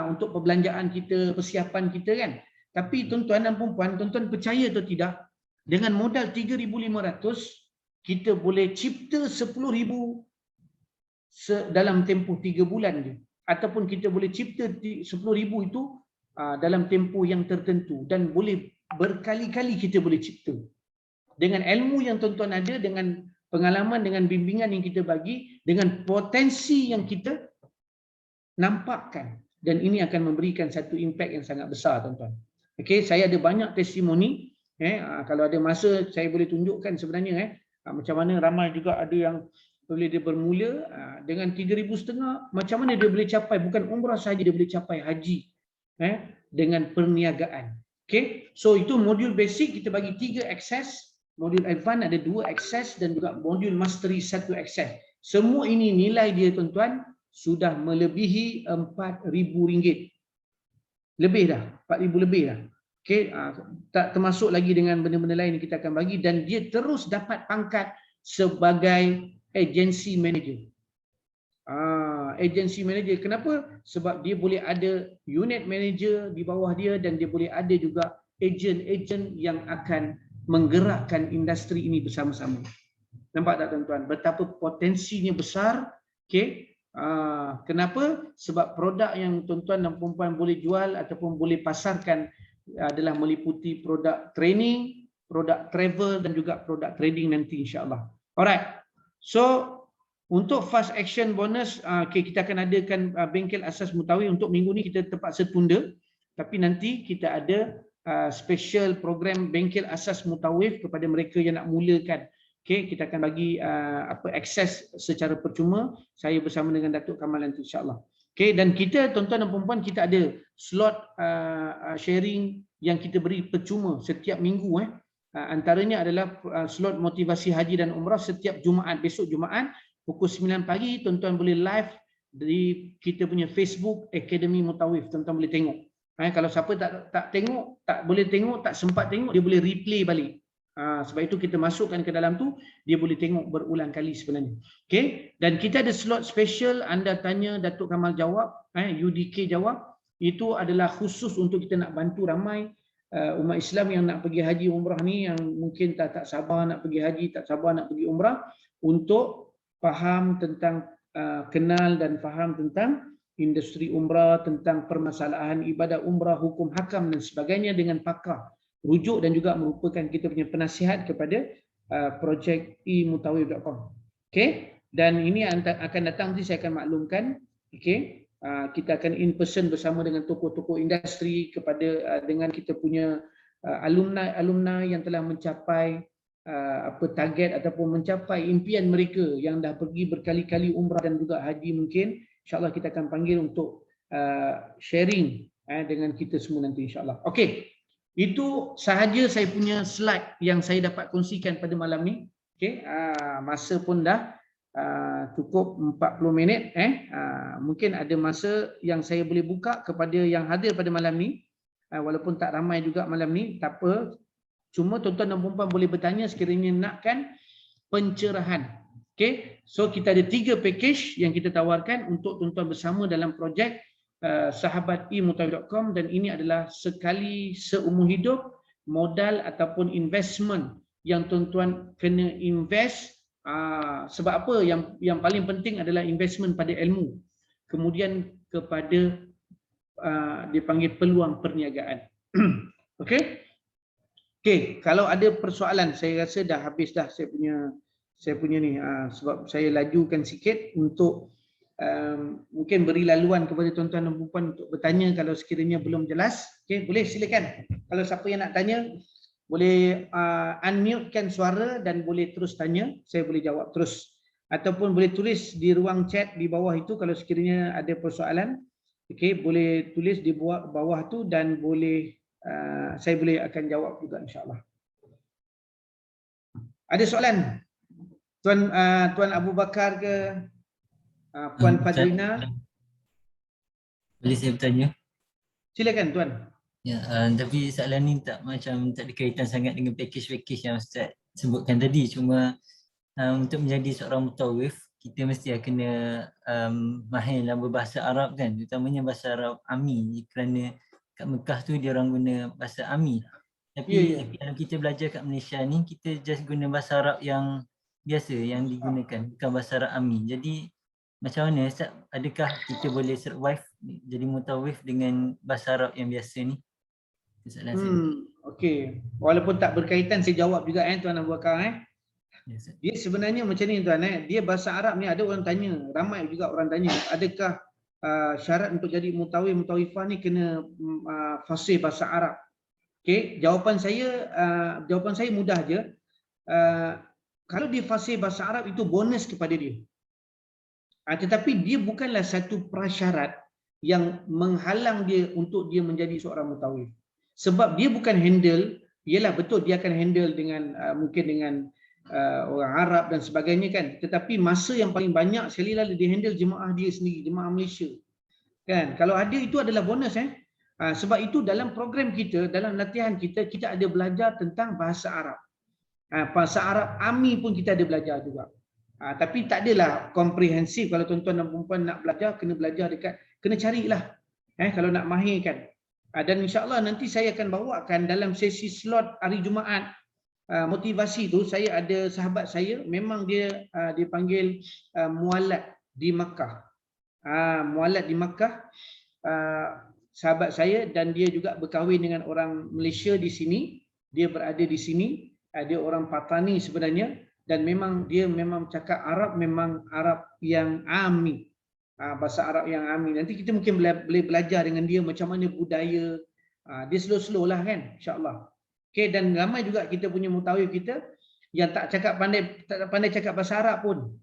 Untuk perbelanjaan kita, persiapan kita kan. Tapi tuan-tuan dan puan-puan, tuan-tuan percaya atau tidak, dengan modal 3,500 kita boleh cipta 10,000 dalam tempoh 3 bulan je. Ataupun kita boleh cipta 10,000 itu dalam tempoh yang tertentu. Dan boleh berkali-kali kita boleh cipta. Dengan ilmu yang tuan-tuan ada, dengan pengalaman, dengan bimbingan yang kita bagi, dengan potensi yang kita nampakkan. Dan ini akan memberikan satu impact yang sangat besar tuan-tuan. Okey, saya ada banyak testimoni. Kalau ada masa saya boleh tunjukkan sebenarnya macam mana ramai juga ada yang boleh dia bermula dengan 3,500, macam mana dia boleh capai, bukan umrah sahaja, dia boleh capai haji dengan perniagaan. Okey, so itu modul basic kita bagi 3 akses, modul advance ada 2 akses dan juga modul mastery 1 akses. Semua ini nilai dia tuan-tuan sudah melebihi RM4,000. Lebih dah, 4,000 lebih dah. Okey, tak termasuk lagi dengan benda-benda lain yang kita akan bagi, dan dia terus dapat pangkat sebagai agency manager. Agency manager kenapa? Sebab dia boleh ada unit manager di bawah dia dan dia boleh ada juga ejen-ejen yang akan menggerakkan industri ini bersama-sama. Nampak tak tuan-tuan? Betapa potensinya besar. Okey. Kenapa? Sebab produk yang tuan-tuan dan puan-puan boleh jual ataupun boleh pasarkan adalah meliputi produk training, produk travel dan juga produk trading nanti insya-Allah. Alright. So untuk fast action bonus, kita akan adakan bengkel asas mutawif. Untuk minggu ni kita terpaksa tunda, tapi nanti kita ada special program bengkel asas mutawif kepada mereka yang nak mulakan. Okay, kita akan bagi akses secara percuma, saya bersama dengan Datuk Kamal nanti insya-Allah. Okay, dan kita tuan-tuan dan puan-puan, kita ada slot sharing yang kita beri percuma setiap minggu. Antaranya adalah slot motivasi haji dan umrah setiap Jumaat. Besok Jumaat pukul 9 pagi tuan-tuan boleh live di kita punya Facebook Akademi Mutawif. Tuan-tuan boleh tengok. Kalau siapa tak tengok, tak boleh tengok, tak sempat tengok, dia boleh replay balik. Sebab itu kita masukkan ke dalam tu, dia boleh tengok berulang kali sebenarnya. Okay? Dan kita ada slot special, anda tanya Datuk Kamal jawab, UDK jawab. Itu adalah khusus untuk kita nak bantu ramai umat Islam yang nak pergi haji umrah ni, yang mungkin tak sabar nak pergi haji, tak sabar nak pergi umrah, untuk faham tentang kenal dan faham tentang industri umrah, tentang permasalahan ibadah umrah, hukum hakam dan sebagainya dengan pakar rujuk, dan juga merupakan kita punya penasihat kepada projek emutawif.com. Okey, dan ini akan datang nanti saya akan maklumkan. Okey, kita akan in person bersama dengan tokoh-tokoh industri kepada dengan kita punya alumni yang telah mencapai target ataupun mencapai impian mereka yang dah pergi berkali-kali umrah dan juga haji mungkin. InsyaAllah kita akan panggil untuk sharing dengan kita semua nanti insya-Allah. Okey. Itu sahaja saya punya slide yang saya dapat kongsikan pada malam ni. Okey, masa pun dah cukup 40 minit. Mungkin ada masa yang saya boleh buka kepada yang hadir pada malam ni. Walaupun tak ramai juga malam ni, tak apa. Cuma tuan-tuan dan puan-puan boleh bertanya sekiranya nakkan pencerahan. Okey, so kita ada 3 package yang kita tawarkan untuk tuan-tuan bersama dalam projek sahabat-e-mutawif.com, dan ini adalah sekali seumur hidup modal ataupun investment yang tuan-tuan kena invest. Sebab apa? Yang paling penting adalah investment pada ilmu, kemudian kepada dipanggil peluang perniagaan. Okey. Okey, kalau ada persoalan, saya rasa dah habis dah saya punya ni, sebab saya lajukan sikit untuk mungkin beri laluan kepada tuan-tuan dan puan untuk bertanya kalau sekiranya belum jelas. Okey, boleh silakan. Kalau siapa yang nak tanya, boleh unmute-kan suara dan boleh terus tanya, saya boleh jawab terus. Ataupun boleh tulis di ruang chat di bawah itu kalau sekiranya ada persoalan. Okey, boleh tulis di bawah tu dan boleh saya boleh akan jawab juga insya-Allah. Ada soalan? Tuan Abu Bakar ke? Puan Fadlina? Boleh saya bertanya? Silakan Tuan. Ya, tapi soalan ni tak ada kaitan sangat dengan package-package yang Ustaz sebutkan tadi. Cuma untuk menjadi seorang mutawif, kita mesti kena mahir dalam berbahasa Arab kan, terutamanya bahasa Arab Ami, kerana kat Mekah tu dia orang guna bahasa Ami. Tapi kalau kita belajar kat Malaysia ni, kita just guna bahasa Arab yang biasa yang digunakan, bukan bahasa Arab Ami. Jadi macam mana Ustaz, adakah kita boleh survive jadi mutawif dengan bahasa Arab yang biasa ni? Okey. Walaupun tak berkaitan, saya jawab juga Tuan Abu Bakar. Dia sebenarnya macam ni Tuan. Dia bahasa Arab ni ada orang tanya, ramai juga orang tanya, adakah syarat untuk jadi mutawif, mutawifah ni kena fasih bahasa Arab? Okey, jawapan saya mudah je. Kalau dia fasih bahasa Arab itu bonus kepada dia. Tetapi dia bukanlah satu prasyarat yang menghalang dia untuk dia menjadi seorang mutawif. Sebab dia bukan handle, ialah betul dia akan handle dengan mungkin dengan orang Arab dan sebagainya kan. Tetapi masa yang paling banyak sekali lah dia handle jemaah dia sendiri, jemaah Malaysia. Kan? Kalau ada itu adalah bonus sebab itu dalam program kita, dalam latihan kita, kita ada belajar tentang bahasa Arab. Bahasa Arab Ami pun kita ada belajar juga. Tapi tak adalah komprehensif. Kalau tuan-tuan dan puan nak belajar, kena belajar dekat, kena carilah kalau nak mahirkan. Dan insya-Allah nanti saya akan bawakan dalam sesi slot hari Jumaat motivasi tu. Saya ada sahabat saya, memang dia dipanggil mualad di Makkah. Mualad di Makkah, sahabat saya, dan dia juga berkahwin dengan orang Malaysia di sini. Dia berada di sini, dia orang Patani sebenarnya. Dan memang dia memang cakap Arab, memang Arab yang Ami, bahasa Arab yang Ami. Nanti kita mungkin boleh belajar dengan dia macam mana budaya. Dia slow-slow lah kan, insya-Allah. Okay, dan ramai juga kita punya mutawif kita yang tak pandai cakap bahasa Arab pun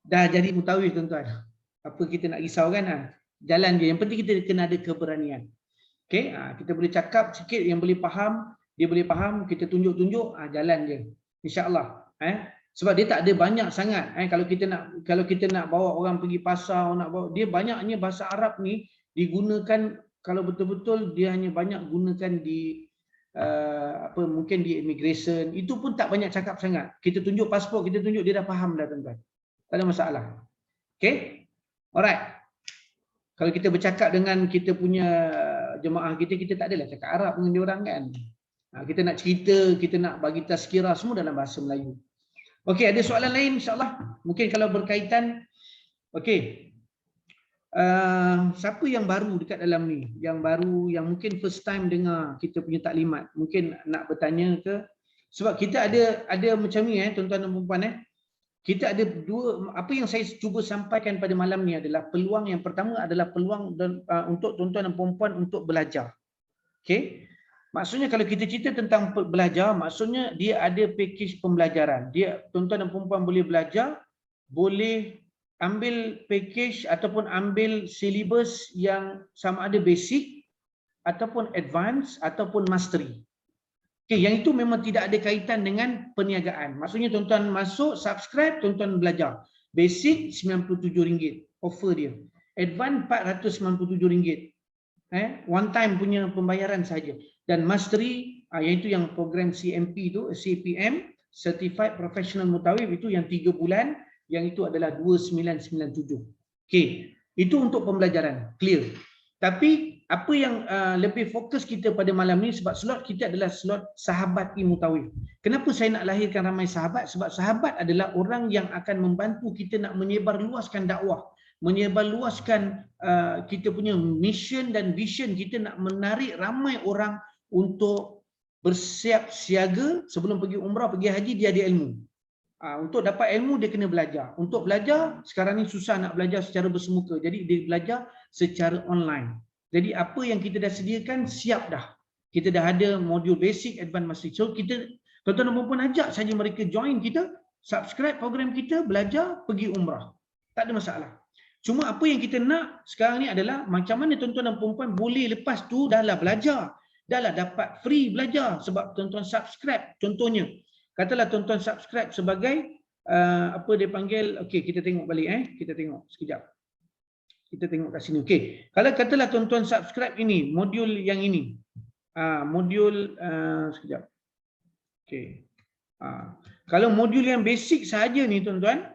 dah jadi mutawif tuan-tuan. Apa kita nak risau kan? Jalan je. Yang penting kita kena ada keberanian. Okay, kita boleh cakap sikit yang boleh faham, dia boleh faham, kita tunjuk-tunjuk, jalan je. Insya-Allah. Sebab dia tak ada banyak sangat. Kalau kita nak bawa orang pergi pasar, dia banyaknya bahasa Arab ni digunakan, kalau betul-betul dia hanya banyak gunakan di mungkin di immigration. Itu pun tak banyak cakap sangat. Kita tunjuk pasport, kita tunjuk, dia dah faham dah tuan-tuan. Tak ada masalah. Okay? Alright. Kalau kita bercakap dengan kita punya jemaah kita tak adalah cakap Arab dengan dia orang kan. Kita nak cerita, kita nak bagi tazkirah, semua dalam bahasa Melayu. Okey, ada soalan lain insya-Allah? Mungkin kalau berkaitan. Okey. Siapa yang baru dekat dalam ni? Yang baru, yang mungkin first time dengar kita punya taklimat. Mungkin nak bertanya ke? Sebab kita ada macam ni tuan-tuan dan puan-puan Kita ada dua, apa yang saya cuba sampaikan pada malam ni adalah peluang yang pertama adalah peluang untuk tuan-tuan dan puan-puan untuk belajar. Okey. Maksudnya kalau kita cerita tentang belajar, maksudnya dia ada package pembelajaran. Dia tuan-tuan dan puan-puan boleh belajar, boleh ambil package ataupun ambil syllabus yang sama ada basic ataupun advance ataupun mastery. Okey, yang itu memang tidak ada kaitan dengan perniagaan. Maksudnya tuan-tuan masuk, subscribe, tuan-tuan belajar. Basic RM97 offer dia. Advance RM497. One time punya pembayaran saja. Dan mastery iaitu yang program CMP tu, CPM, Certified Professional Mutawif, itu yang 3 bulan, yang itu adalah 2997. Okey, itu untuk pembelajaran, clear. Tapi apa yang lebih fokus kita pada malam ni, sebab slot kita adalah slot sahabat e-mutawif. Kenapa saya nak lahirkan ramai sahabat? Sebab sahabat adalah orang yang akan membantu kita nak menyebarluaskan dakwah, menyebarluaskan kita punya mission dan vision kita nak menarik ramai orang untuk bersiap siaga sebelum pergi umrah, pergi haji, dia ada ilmu. Untuk dapat ilmu dia kena belajar. Untuk belajar sekarang ni susah nak belajar secara bersemuka. Jadi dia belajar secara online. Jadi apa yang kita dah sediakan siap dah. Kita dah ada modul basic, advanced, mastery. So kita tuan-tuan dan puan-puan ajak saja mereka join kita, subscribe program kita, belajar, pergi umrah. Tak ada masalah. Cuma apa yang kita nak sekarang ni adalah macam mana tuan-tuan dan puan-puan boleh lepas tu dah lah belajar. Dah lah dapat free belajar sebab tuan-tuan subscribe. Contohnya katalah tuan-tuan subscribe sebagai apa dia panggil, okey kita tengok balik kita tengok sekejap. Kita tengok kat sini. Okey, kalau katalah tuan-tuan subscribe ini, modul yang ini. Modul sekejap. Okey. Kalau modul yang basic saja ni tuan-tuan,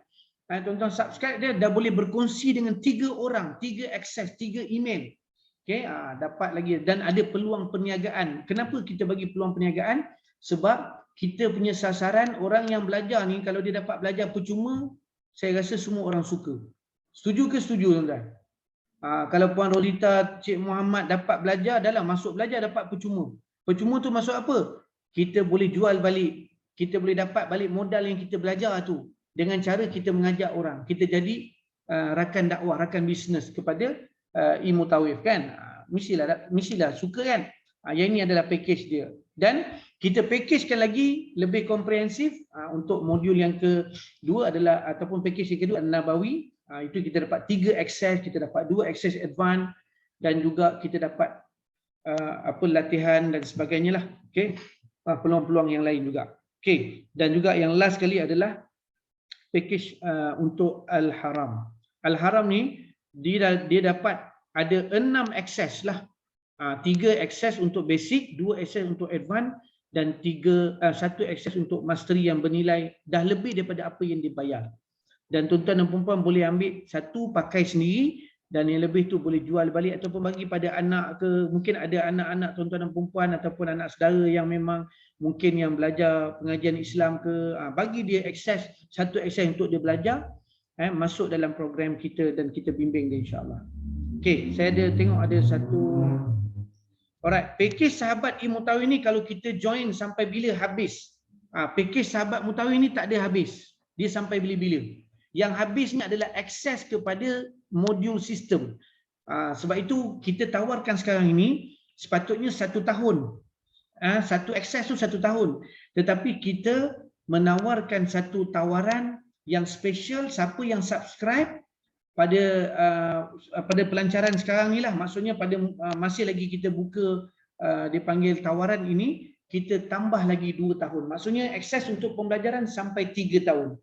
tuan-tuan subscribe dia dah boleh berkongsi dengan 3 orang, 3 akses, 3 email. Okey, dapat lagi dan ada peluang perniagaan. Kenapa kita bagi peluang perniagaan? Sebab kita punya sasaran orang yang belajar ni, kalau dia dapat belajar percuma, saya rasa semua orang suka. Setuju ke setuju tuan-tuan? Kalau Puan Rolita, Cik Muhammad dapat belajar, dah lah masuk belajar dapat percuma. Percuma tu masuk apa? Kita boleh jual balik. Kita boleh dapat balik modal yang kita belajar tu. Dengan cara kita mengajak orang. Kita jadi rakan dakwah, rakan bisnes kepada e-mutawif kan. Mestilah suka kan. Yang ini adalah package dia. Dan kita packagekan lagi lebih komprehensif untuk modul yang kedua adalah ataupun package yang kedua Nabawi. Itu kita dapat 3 akses, kita dapat 2 akses advance dan juga kita dapat latihan dan sebagainya lah. Okey. Peluang-peluang yang lain juga. Okey. Dan juga yang last kali adalah package untuk Al-Haram. Al-Haram ni dia dapat ada 6 akses lah. 3 akses untuk basic, 2 akses untuk advance dan 1 akses untuk mastery yang bernilai dah lebih daripada apa yang dibayar. Dan tuan-tuan dan puan-puan boleh ambil satu pakai sendiri dan yang lebih tu boleh jual balik ataupun bagi pada anak ke, mungkin ada anak-anak tuan-tuan dan puan-puan ataupun anak saudara yang memang mungkin yang belajar pengajian Islam ke, bagi dia akses, satu akses untuk dia belajar, masuk dalam program kita dan kita bimbing dia insya-Allah. Okey, saya ada tengok ada satu. Alright, package sahabat e-mutawif ni kalau kita join sampai bila habis. Package sahabat mutawif ni tak ada habis. Dia sampai bila-bila. Yang habis ni adalah akses kepada modul sistem. Sebab itu kita tawarkan sekarang ini sepatutnya 1 tahun. Satu akses tu 1 tahun. Tetapi kita menawarkan satu tawaran yang special siapa yang subscribe pada pelancaran sekarang ni lah, maksudnya pada masih lagi kita buka dipanggil tawaran ini, kita tambah lagi 2 tahun. Maksudnya akses untuk pembelajaran sampai 3 tahun.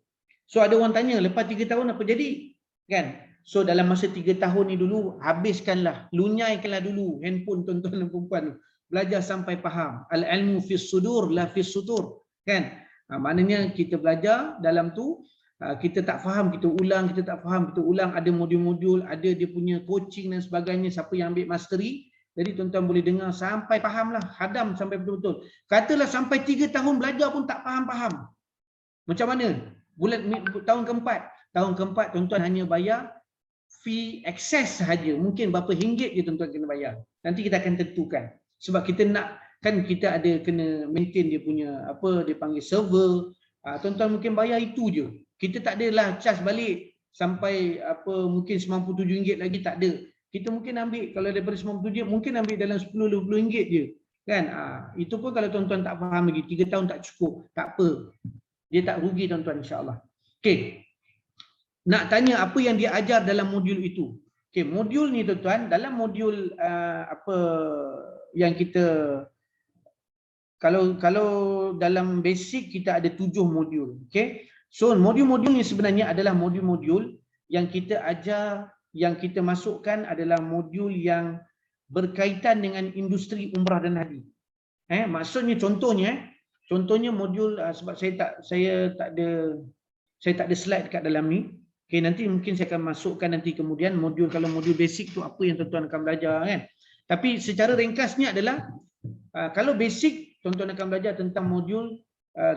So ada orang tanya, lepas 3 tahun apa jadi? Kan? So dalam masa 3 tahun ni dulu, habiskanlah, lunyaikanlah dulu handphone tuan-tuan dan puan-puan. Belajar sampai faham. Al-ilmu fis sudur la fis sutur. Kan? Maknanya kita belajar dalam tu, kita tak faham, kita ulang, kita tak faham, kita ulang, ada modul-modul, ada dia punya coaching dan sebagainya, siapa yang ambil mastery. Jadi tuan-tuan boleh dengar sampai fahamlah, hadam sampai betul-betul. Katalah sampai 3 tahun belajar pun tak faham-faham. Macam mana? Tahun keempat tuan-tuan hanya bayar fee access sahaja. Mungkin berapa ringgit je tuan-tuan kena bayar. Nanti kita akan tentukan. Sebab kita nak, kan kita ada kena maintain dia punya, apa dia panggil server. Tuan-tuan mungkin bayar itu je. Kita tak adalah charge balik sampai mungkin RM97 lagi, tak ada. Kita mungkin ambil kalau daripada RM97 mungkin ambil dalam RM10-20 je. Kan? Itu pun kalau tuan-tuan tak faham lagi, 3 tahun tak cukup, tak apa. Dia tak rugi tuan-tuan insya-Allah. Okey. nak tanya apa yang dia ajar dalam modul itu. Okey, modul ni tuan-tuan, dalam modul apa yang kita kalau dalam basic kita ada 7 modul. Okey. So modul-modul ni sebenarnya adalah modul-modul yang kita ajar, yang kita masukkan adalah modul yang berkaitan dengan industri umrah dan haji. Maksudnya contohnya modul sebab saya tak ada slide dekat dalam ni. Okey, nanti mungkin saya akan masukkan nanti kemudian modul, kalau modul basic tu apa yang tuan-tuan akan belajar kan. Tapi secara ringkasnya adalah kalau basic tuan-tuan akan belajar tentang modul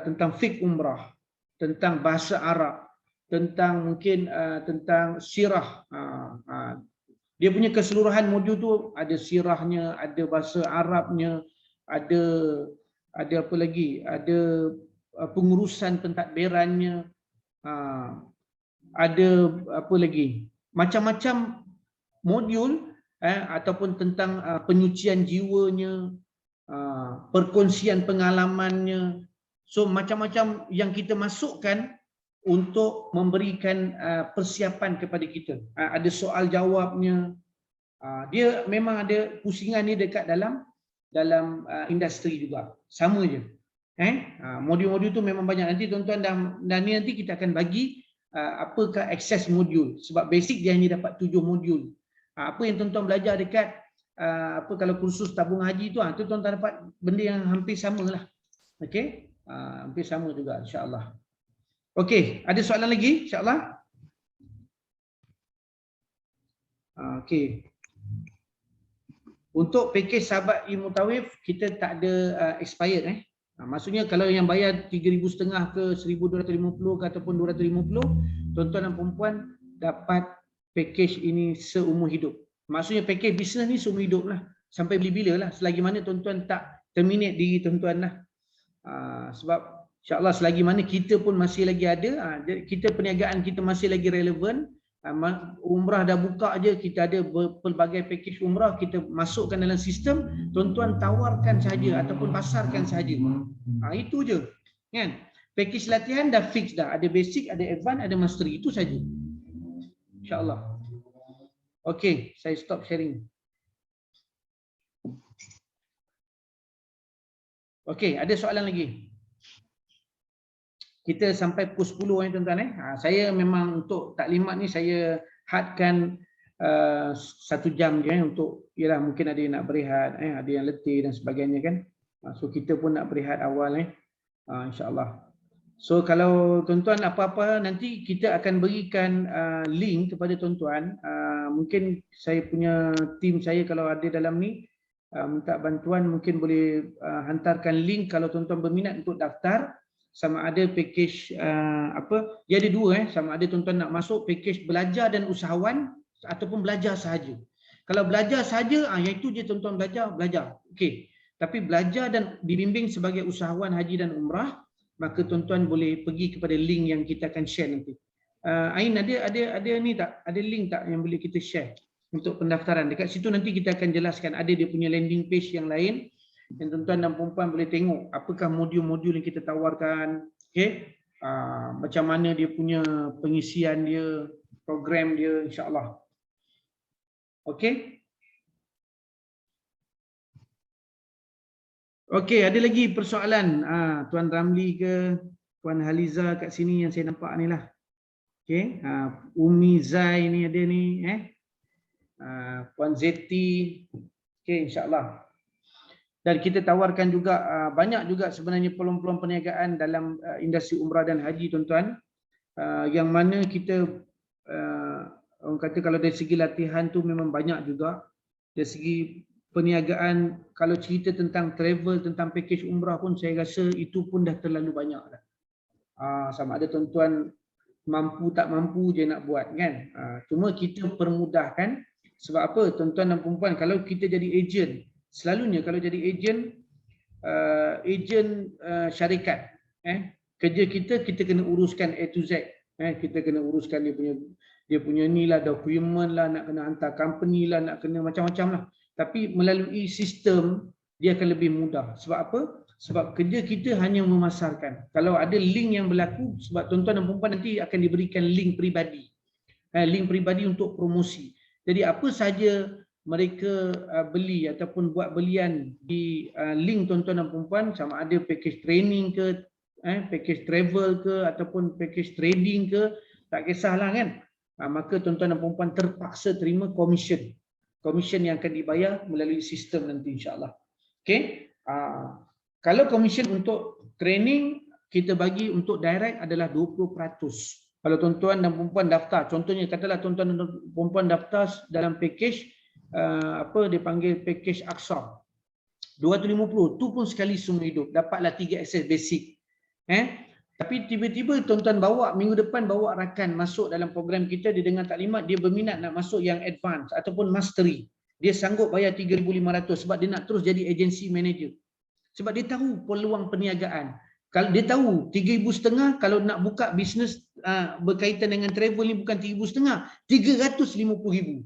tentang fiqh umrah, tentang bahasa Arab, tentang mungkin tentang sirah. Dia punya keseluruhan modul tu ada sirahnya, ada bahasa Arabnya, ada apa lagi? Ada pengurusan pentadbirannya, ada apa lagi? Macam-macam modul ataupun tentang penyucian jiwanya, perkongsian pengalamannya. So macam-macam yang kita masukkan untuk memberikan persiapan kepada kita. Ada soal jawabnya. Dia memang ada pusingan ni dekat dalam industri juga. Sama je. Modul-modul tu memang banyak. Nanti tuan-tuan dan nanti kita akan bagi apakah akses modul. Sebab basic dia hanya dapat 7 modul. Apa yang tuan-tuan belajar dekat apa kalau kursus tabung haji tu, tuan-tuan dapat benda yang hampir samalah. Okey? Hampir sama juga insya-Allah. Okey, ada soalan lagi insya-Allah? Okey. Untuk pakej sahabat ilmu tawif kita tak ada expired maksudnya kalau yang bayar 3,500 ke 1,250 ke ataupun 250, tuan-tuan dan puan dapat pakej ini seumur hidup. Maksudnya pakej bisnes ni seumur hidup lah. Sampai bila-bila lah. Selagi mana tuan-tuan tak terminate diri tuan-tuan lah. Sebab insyaAllah selagi mana kita pun masih lagi ada, kita perniagaan kita masih lagi relevan. Umrah dah buka je, kita ada pelbagai pakej umrah, kita masukkan dalam sistem, tuan-tuan tawarkan sahaja ataupun pasarkan sahaja. Itu je. Kan? Pakej latihan dah fix dah. Ada basic, ada advance, ada mastery. Itu saja. InsyaAllah. Okey, saya stop sharing. Okey, ada soalan lagi? Kita sampai pukul 10 tuan-tuan. Saya memang untuk taklimat ni saya hadkan 1 jam je untuk, yalah mungkin ada yang nak berehat, ada yang letih dan sebagainya kan. So kita pun nak berehat awal insya-Allah. So kalau tuan-tuan apa-apa nanti kita akan berikan link kepada tuan-tuan. Mungkin saya punya tim saya kalau ada dalam ni minta bantuan, mungkin boleh hantarkan link kalau tuan-tuan berminat untuk daftar. Sama ada pakej dia ada 2 sama ada tuan-tuan nak masuk pakej belajar dan usahawan ataupun belajar sahaja. Kalau belajar sahaja iaitu je tuan-tuan belajar. Okey. Tapi belajar dan dibimbing sebagai usahawan haji dan umrah, maka tuan-tuan boleh pergi kepada link yang kita akan share nanti. Ain ada ni tak? Ada link tak yang boleh kita share untuk pendaftaran? Dekat situ nanti kita akan jelaskan, ada dia punya landing page yang lain yang tuan-tuan dan puan-puan boleh tengok apakah modul-modul yang kita tawarkan, okey? Macam mana dia punya pengisian dia, program dia, insya-Allah. Okey? Okey, ada lagi persoalan Tuan Ramli ke Puan Haliza kat sini yang saya nampak ni lah. Okey, Umi Zai ni ada ni Puan Zeti. Okey, insya-Allah. Dan kita tawarkan juga banyak juga sebenarnya peluang-peluang perniagaan dalam industri umrah dan haji tuan-tuan, yang mana kita orang kata kalau dari segi latihan tu memang banyak juga. Dari segi perniagaan, kalau cerita tentang travel, tentang pakej umrah pun saya rasa itu pun dah terlalu banyak dah. Sama ada tuan-tuan mampu tak mampu je nak buat kan. Cuma kita permudahkan. Sebab apa tuan-tuan dan puan-puan, kalau kita jadi ejen, selalunya kalau jadi ejen syarikat, kerja kita kena uruskan A to Z. Kita kena uruskan dia punya ni lah, dokumen lah, nak kena hantar company lah, nak kena macam-macam lah. Tapi melalui sistem dia akan lebih mudah. Sebab apa? Sebab kerja kita hanya memasarkan. Kalau ada link yang berlaku, sebab tuan-tuan dan puan-puan nanti akan diberikan link peribadi. link peribadi untuk promosi. Jadi apa saja mereka beli ataupun buat belian di link tuan-tuan dan puan, sama ada package training ke, package travel ke, ataupun package trading ke, tak kisahlah kan. Maka tuan-tuan dan puan terpaksa terima komisen yang akan dibayar melalui sistem nanti insya-Allah. Okey. Kalau komisen untuk training kita bagi untuk direct adalah 20%. Kalau tuan-tuan dan puan daftar, contohnya katalah tuan-tuan dan puan daftar dalam package apa dia panggil package Aqsa 250, tu pun sekali seumur hidup, dapatlah 3 access basic. Tapi tiba-tiba tuan-tuan bawa minggu depan bawa rakan masuk dalam program kita, dia dengar taklimat, dia berminat nak masuk yang advance ataupun mastery, dia sanggup bayar 3,500 sebab dia nak terus jadi agency manager. Sebab dia tahu peluang perniagaan. Kalau dia tahu 3,500, kalau nak buka bisnes berkaitan dengan travel ni bukan 3,500, 350,000.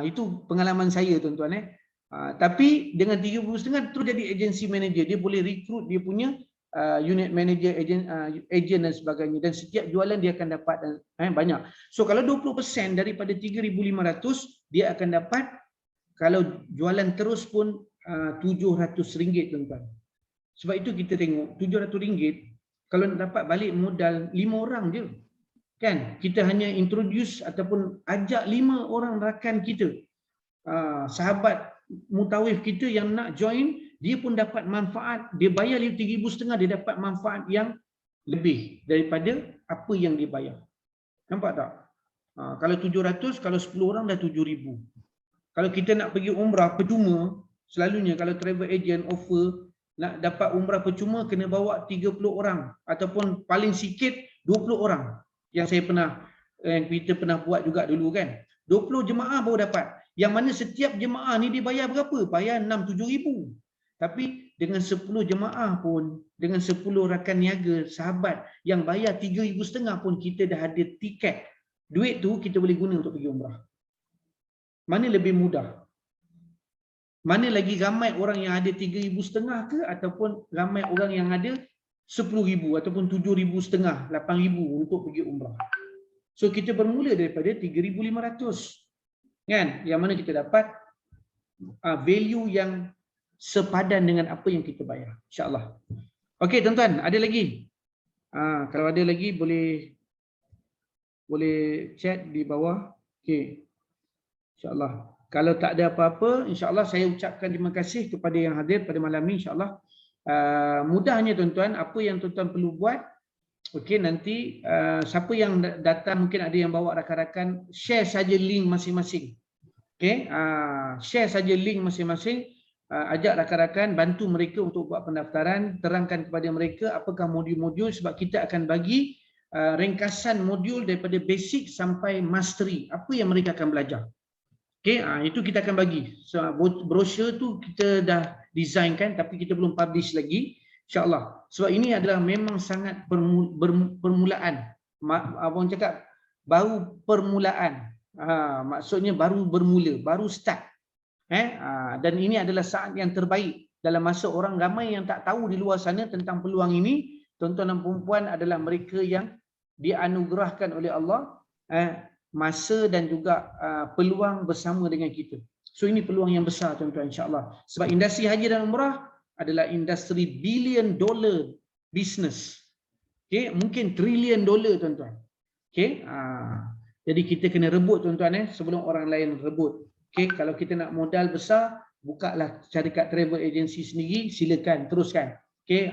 Itu pengalaman saya tuan-tuan. Tapi dengan 3,500 terus jadi agency manager, dia boleh recruit dia punya unit manager, agent dan sebagainya, dan setiap jualan dia akan dapat banyak. So kalau 20% daripada 3,500 dia akan dapat, kalau jualan terus pun RM700 tuan-tuan. Sebab itu kita tengok RM700 kalau nak dapat balik modal 5 orang je. Kan? Kita hanya introduce ataupun ajak 5 orang rakan kita. Sahabat mutawif kita yang nak join, dia pun dapat manfaat. Dia bayar 3,500, dia dapat manfaat yang lebih daripada apa yang dia bayar. Nampak tak? Kalau 700, kalau 10 orang dah 7,000. Kalau kita nak pergi umrah percuma, selalunya kalau travel agent offer nak dapat umrah percuma kena bawa 30 orang ataupun paling sikit 20 orang. Yang saya pernah kita pernah buat juga dulu kan. 20 jemaah baru dapat. Yang mana setiap jemaah ni dia bayar berapa? Bayar 6-7 ribu. Tapi dengan 10 jemaah pun, dengan 10 rakan niaga, sahabat yang bayar 3,500 pun kita dah ada tiket. Duit tu kita boleh guna untuk pergi umrah. Mana lebih mudah? Mana lagi ramai orang yang ada 3,500 ke ataupun ramai orang yang ada 10,000 ataupun 7,500, 8,000 untuk pergi umrah. So kita bermula daripada 3,500. Kan? Yang mana kita dapat value yang sepadan dengan apa yang kita bayar. InsyaAllah. Okey tuan-tuan, ada lagi? Kalau ada lagi boleh chat di bawah. Okey. InsyaAllah. Kalau tak ada apa-apa, insyaAllah saya ucapkan terima kasih kepada yang hadir pada malam ini, insyaAllah. Mudahnya tuan-tuan, apa yang tuan-tuan perlu buat, okey, nanti siapa yang datang, mungkin ada yang bawa rakan-rakan, share saja link masing-masing. Okey, share saja link masing-masing, ajak rakan-rakan, bantu mereka untuk buat pendaftaran, terangkan kepada mereka apakah modul-modul, sebab kita akan bagi ringkasan modul daripada basic sampai mastery, apa yang mereka akan belajar. Okey, itu kita akan bagi. So, brochure tu kita dah design kan, tapi kita belum publish lagi. InsyaAllah. Sebab ini adalah memang sangat permulaan. Abang cakap, baru permulaan. Maksudnya baru bermula, baru start. Dan ini adalah saat yang terbaik dalam masa orang ramai yang tak tahu di luar sana tentang peluang ini. Tuan-tuan dan puan-puan adalah mereka yang dianugerahkan oleh Allah masa dan juga peluang bersama dengan kita. So ini peluang yang besar tuan-tuan, insyaAllah. Sebab industri haji dan umrah adalah industri $billion business. Okay? Mungkin $1 trillion tuan-tuan. Okay? Jadi kita kena rebut tuan-tuan sebelum orang lain rebut. Okay? Kalau kita nak modal besar, bukalah syarikat travel agency sendiri, silakan, teruskan. Okay?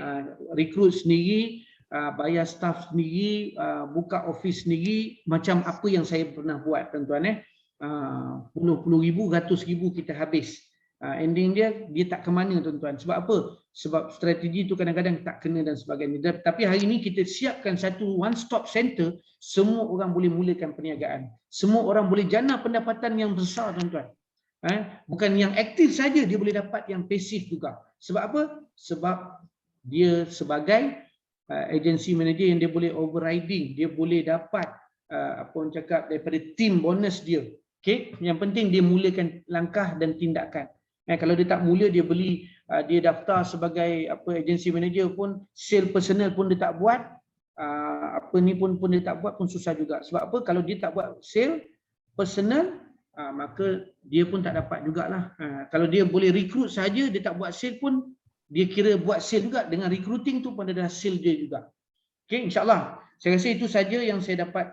Recruit sendiri, bayar staff sendiri, buka office sendiri, macam apa yang saya pernah buat tuan-tuan. Puluh ribu, ratus ribu kita habis. Ending dia tak ke mana tuan-tuan. Sebab apa? Sebab strategi tu kadang-kadang tak kena dan sebagainya. Tapi hari ini kita siapkan satu one stop center, semua orang boleh mulakan perniagaan. Semua orang boleh jana pendapatan yang besar tuan-tuan. Bukan yang aktif saja, dia boleh dapat yang pasif juga. Sebab apa? Sebab dia sebagai agency manager yang dia boleh overriding, dia boleh dapat apa orang cakap daripada team bonus dia. Okey, yang penting dia mulakan langkah dan tindakan. Kalau dia tak mula, dia beli, dia daftar sebagai apa agency manager pun, sale personal pun dia tak buat, apa ni pun dia tak buat pun susah juga. Sebab apa? Kalau dia tak buat sale personal, maka dia pun tak dapat jugalah. Kalau dia boleh recruit saja, dia tak buat sale pun, dia kira buat sale juga. Dengan recruiting tu pun ada hasil dia juga. Okey, insyaAllah. Saya rasa itu saja yang saya dapat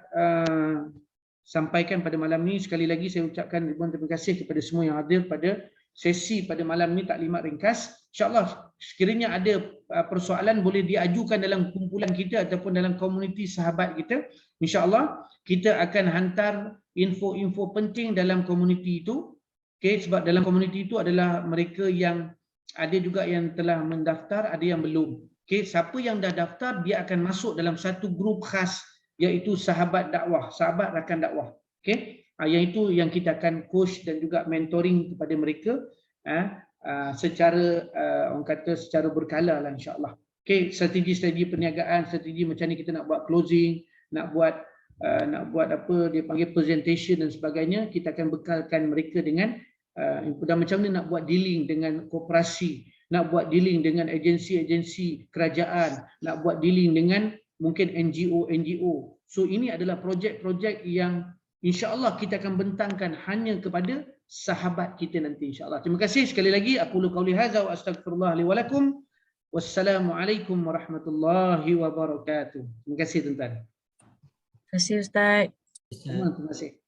sampaikan pada malam ni. Sekali lagi saya ucapkan ribuan terima kasih kepada semua yang hadir pada sesi pada malam ni taklimat ringkas. InsyaAllah sekiranya ada persoalan boleh diajukan dalam kumpulan kita ataupun dalam komuniti sahabat kita. InsyaAllah kita akan hantar info-info penting dalam komuniti itu. Okay, sebab dalam komuniti itu adalah mereka yang ada juga yang telah mendaftar, ada yang belum. Okay, siapa yang dah daftar dia akan masuk dalam satu grup khas iaitu sahabat dakwah, sahabat rakan dakwah. Okay, yang itu yang kita akan coach dan juga mentoring kepada mereka secara orang kata secara berkala lah insya-Allah. Okay, strategi-strategi perniagaan, strategi macam ni kita nak buat closing, nak buat apa dia panggil presentation dan sebagainya, kita akan bekalkan mereka dengan dan macam ni nak buat dealing dengan koperasi, nak buat dealing dengan agensi-agensi kerajaan, nak buat dealing dengan mungkin NGO. So ini adalah projek-projek yang insya-Allah kita akan bentangkan hanya kepada sahabat kita nanti insya-Allah. Terima kasih sekali lagi. Aqulu qauli hadza wa astaghfirullah li wa lakum. Wassalamualaikum warahmatullahi wabarakatuh. Terima kasih tuan-tuan. Terima kasih Ustaz. Terima kasih.